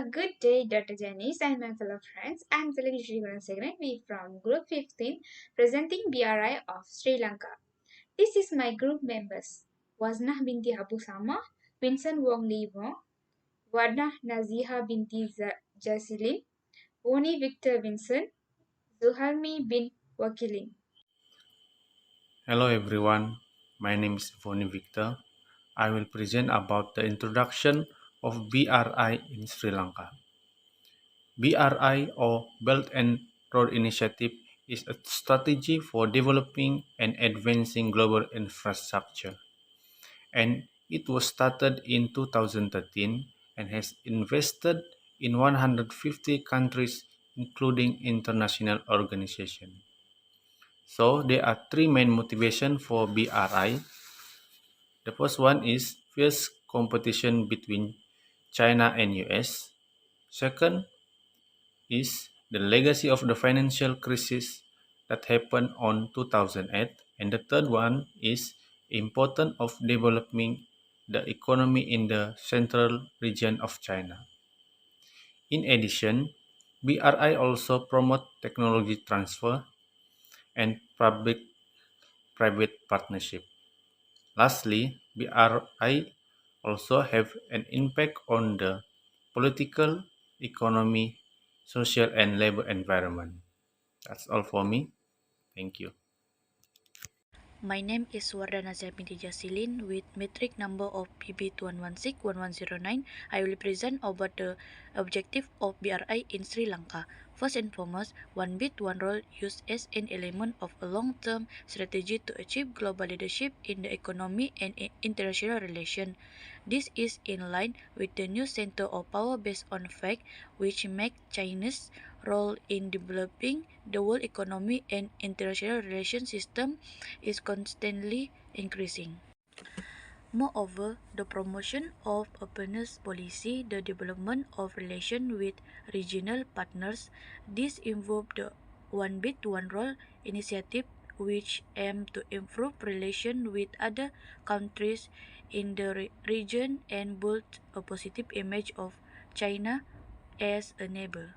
A good day, Dr. Janice and my fellow friends. I'm Telugu Srigunasekaran. We from Group 15 presenting BRI of Sri Lanka. This is my group members. Waznah binti Abu Sama, Vincent Wong Lee Wong, Wadna Naziha binti Jasilin, Woni Victor Vincent, Zuhalmi bin Wakilin. Hello everyone, my name is Voni Victor. I will present about the introduction of BRI in Sri Lanka. BRI or Belt and Road Initiative is a strategy for developing and advancing global infrastructure, and it was started in 2013 and has invested in 150 countries including international organizations. So there are three main motivations for BRI. The first one is fierce competition between China and US. Second is the legacy of the financial crisis that happened on 2008. And the third one is importance of developing the economy in the central region of China. In addition, BRI also promote technology transfer and public-private partnership. Lastly, BRI also have an impact on the political, economy, social and labor environment. That's all for me. Thank you. My name is Wardana Zabindi Jasilin with metric number of PB21161109. I will present about the objective of BRI in Sri Lanka. First and foremost, one bit, one role used as an element of a long-term strategy to achieve global leadership in the economy and international relations. This is in line with the new center of power based on fact, which make China's role in developing the world economy and international relations system is constantly increasing. Moreover, the promotion of openness policy, the development of relations with regional partners, this involved the One Bit One Roll initiative which aim to improve relations with other countries in the region and build a positive image of China as a neighbor.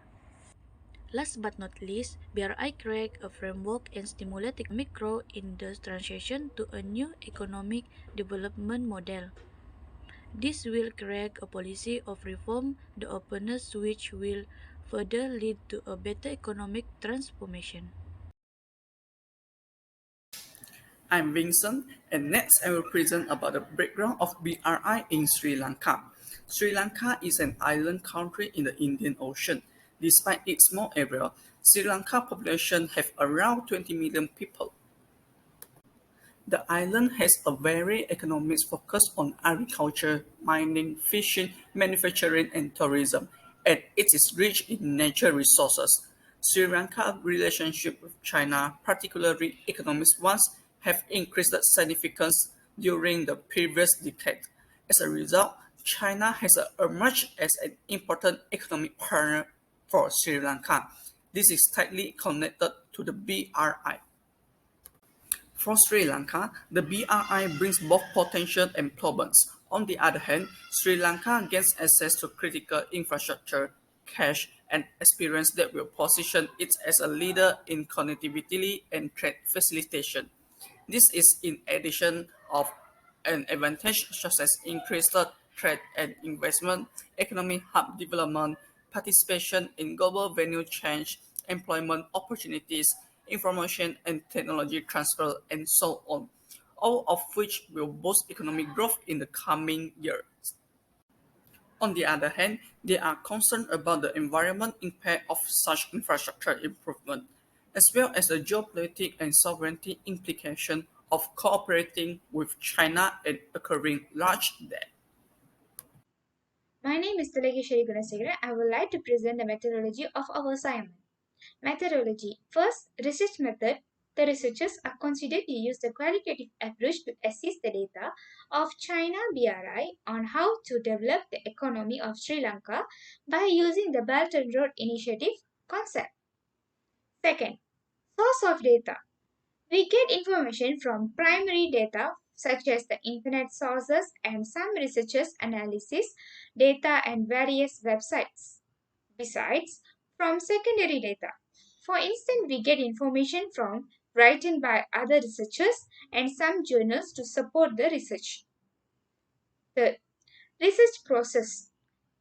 Last but not least, BRI create a framework and stimulate economic growth in the transition to a new economic development model. This will create a policy of reform, the openness which will further lead to a better economic transformation. I'm Vincent, and next I will present about the background of BRI in Sri Lanka. Sri Lanka is an island country in the Indian Ocean. Despite its small area, Sri Lanka population have around 20 million people. The island has a very economic focus on agriculture, mining, fishing, manufacturing, and tourism, and it is rich in natural resources. Sri Lanka's relationship with China, particularly economic ones, have increased significantly during the previous decade. As a result, China has emerged as an important economic partner for Sri Lanka. This is tightly connected to the BRI. For Sri Lanka, the BRI brings both potential and problems. On the other hand, Sri Lanka gains access to critical infrastructure, cash, and experience that will position it as a leader in connectivity and trade facilitation. This is in addition of an advantage such as increased trade and investment, economic hub development, participation in global value chain, employment opportunities, information and technology transfer, and so on, all of which will boost economic growth in the coming years. On the other hand, they are concerned about the environmental impact of such infrastructure improvement, as well as the geopolitical and sovereignty implication of cooperating with China and incurring large debt. My name is Telugu Srigunasekaran. I would like to present the methodology of our assignment. Methodology. First, research method. The researchers are considered to use the qualitative approach to assess the data of China BRI on how to develop the economy of Sri Lanka by using the Belt and Road Initiative concept. Second, source of data. We get information from primary data such as the internet sources and some researchers' analysis, data, and various websites. Besides, from secondary data. For instance, we get information from written by other researchers and some journals to support the research. The research process.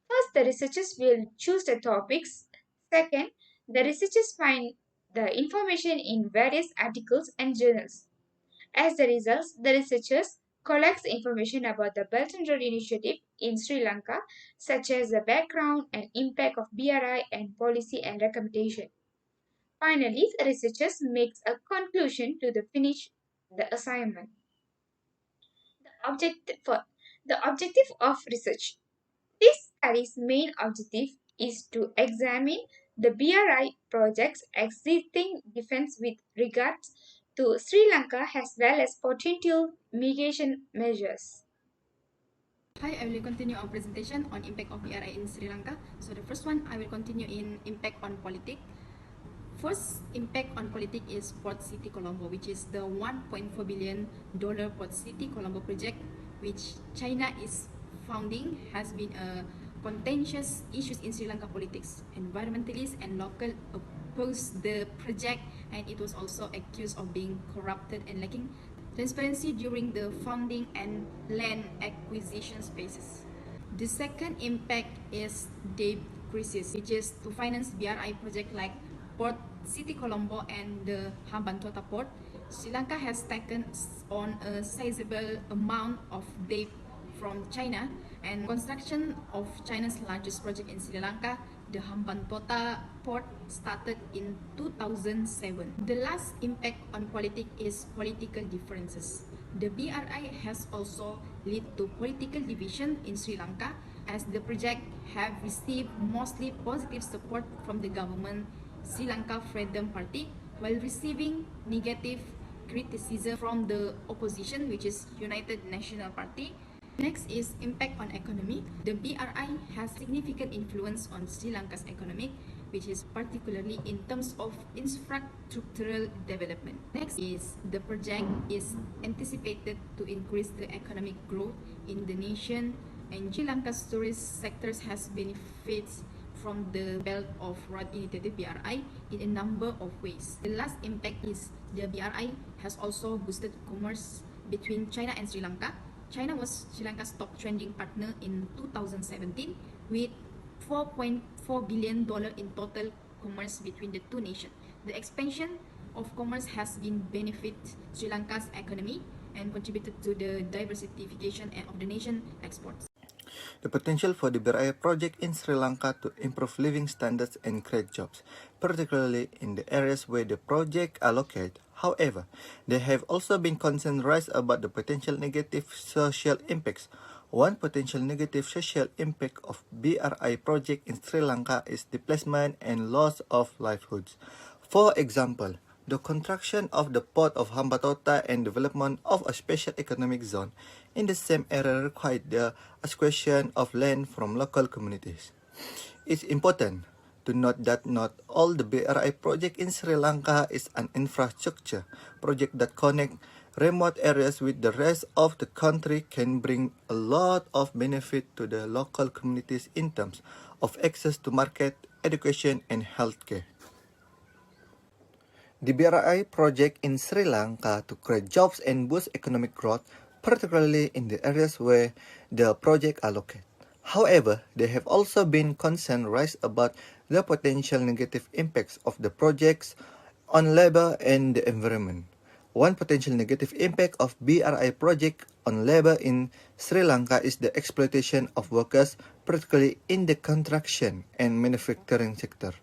First, the researchers will choose the topics. Second, the researchers find the information in various articles and journals. As the results, the researchers collects information about the Belt and Road Initiative in Sri Lanka, such as the background and impact of BRI and policy and recommendation. Finally, the researchers makes a conclusion to the finish the assignment. The objective of research. This study's main objective is to examine the BRI project's existing defense with regards to Sri Lanka as well as potential mitigation measures. Hi, I will continue our presentation on impact of BRI in Sri Lanka. So the first one, I will continue in impact on politics. First impact on politics is Port City Colombo, which is the $1.4 billion Port City Colombo project, which China is founding, has been a contentious issue in Sri Lanka politics. Environmentalists and local opposed the project, and it was also accused of being corrupted and lacking transparency during the founding and land acquisition phases. The second impact is debt crisis, which is to finance BRI project like Port City Colombo and the Hambantota Port. Sri Lanka has taken on a sizable amount of debt from China, and construction of China's largest project in Sri Lanka, the Hambantota Port, started in 2007. The last impact on politics is political differences. The BRI has also led to political division in Sri Lanka, as the project have received mostly positive support from the government Sri Lanka Freedom Party, while receiving negative criticism from the opposition, which is United National Party. Next is impact on economy. The BRI has significant influence on Sri Lanka's economy, which is particularly in terms of infrastructural development. Next is the project is anticipated to increase the economic growth in the nation, and Sri Lanka's tourist sectors has benefits from the Belt of Road Initiative BRI in a number of ways. The last impact is the BRI has also boosted commerce between China and Sri Lanka. China was Sri Lanka's top trading partner in 2017 with $4.4 billion in total commerce between the two nations. The expansion of commerce has been benefit Sri Lanka's economy and contributed to the diversification of the nation exports. The potential for the BRI project in Sri Lanka to improve living standards and create jobs, particularly in the areas where the project are located. However, there have also been concerns raised about the potential negative social impacts. One potential negative social impact of BRI project in Sri Lanka is displacement and loss of livelihoods. For example, the construction of the port of Hambantota and development of a special economic zone in the same area required the acquisition of land from local communities. It's important to note that not all the BRI project in Sri Lanka is an infrastructure project that connect remote areas with the rest of the country can bring a lot of benefit to the local communities in terms of access to market, education, and healthcare. The BRI project in Sri Lanka to create jobs and boost economic growth, particularly in the areas where the project are located. However, there have also been concerns raised about the potential negative impacts of the projects on labor and the environment. One potential negative impact of BRI project on labor in Sri Lanka is the exploitation of workers, particularly in the construction and manufacturing sector.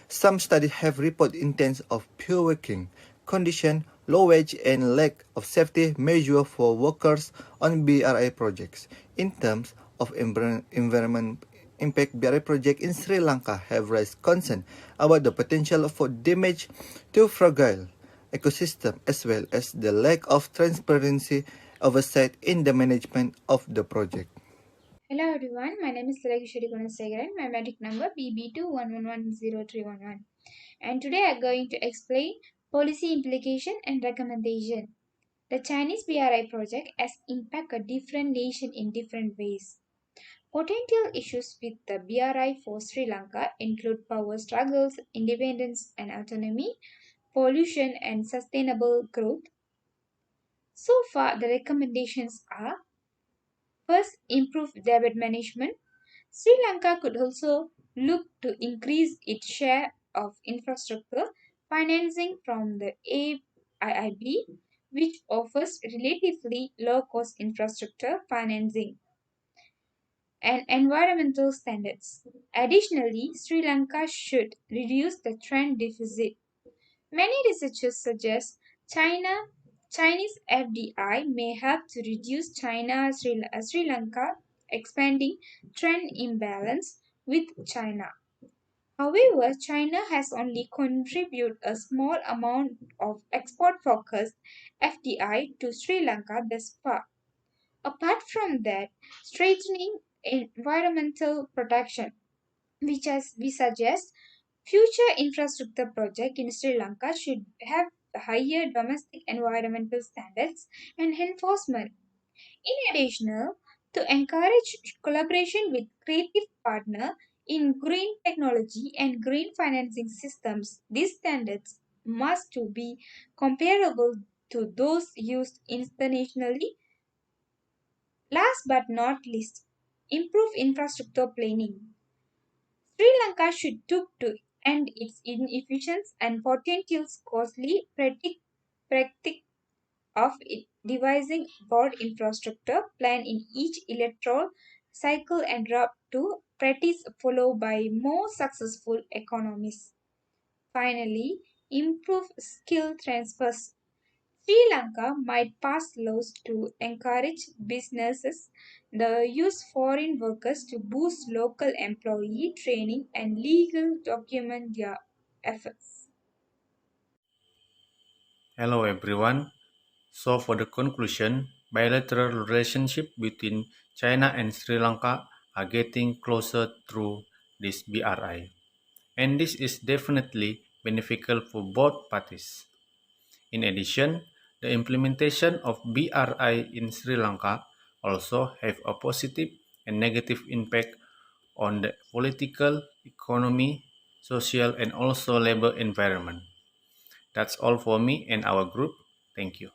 Some studies have reported instances of poor working conditions, low wage, and lack of safety measures for workers on BRI projects. In terms of environment impact, BRI projects in Sri Lanka have raised concern about the potential for damage to fragile ecosystem as well as the lack of transparency oversight in the management of the project. Hello everyone, my name is Salakishwari Gunasegaran, my metric number BB211103111, and today I am going to explain policy implication and recommendation. The Chinese BRI project has impacted a different nation in different ways. Potential issues with the BRI for Sri Lanka include power struggles, independence and autonomy, pollution, and sustainable growth. So far, the recommendations are: first, improve debt management. Sri Lanka could also look to increase its share of infrastructure financing from the AIIB, which offers relatively low cost infrastructure financing and environmental standards. Additionally, Sri Lanka should reduce the trade deficit. Many researchers suggest China Chinese FDI may help to reduce Sri Lanka expanding trade imbalance with China. However, China has only contributed a small amount of export focused FDI to Sri Lanka thus far. Apart from that, strengthening environmental protection, which as we suggest, future infrastructure projects in Sri Lanka should have higher domestic environmental standards and enforcement. In addition, to encourage collaboration with creative partners in green technology and green financing systems, these standards must to be comparable to those used internationally. Last but not least, improve infrastructure planning. Sri Lanka should look to end its inefficient and potential costly practice of devising broad infrastructure plan in each electoral cycle and drop to practice followed by more successful economies. Finally, improve skill transfers. Sri Lanka might pass laws to encourage businesses to use foreign workers to boost local employee training and legal document their efforts. Hello everyone. So for the conclusion, bilateral relationship between China and Sri Lanka are getting closer through this BRI. And this is definitely beneficial for both parties. In addition, the implementation of BRI in Sri Lanka also have a positive and negative impact on the political, economy, social and also labor environment. That's all for me and our group. Thank you.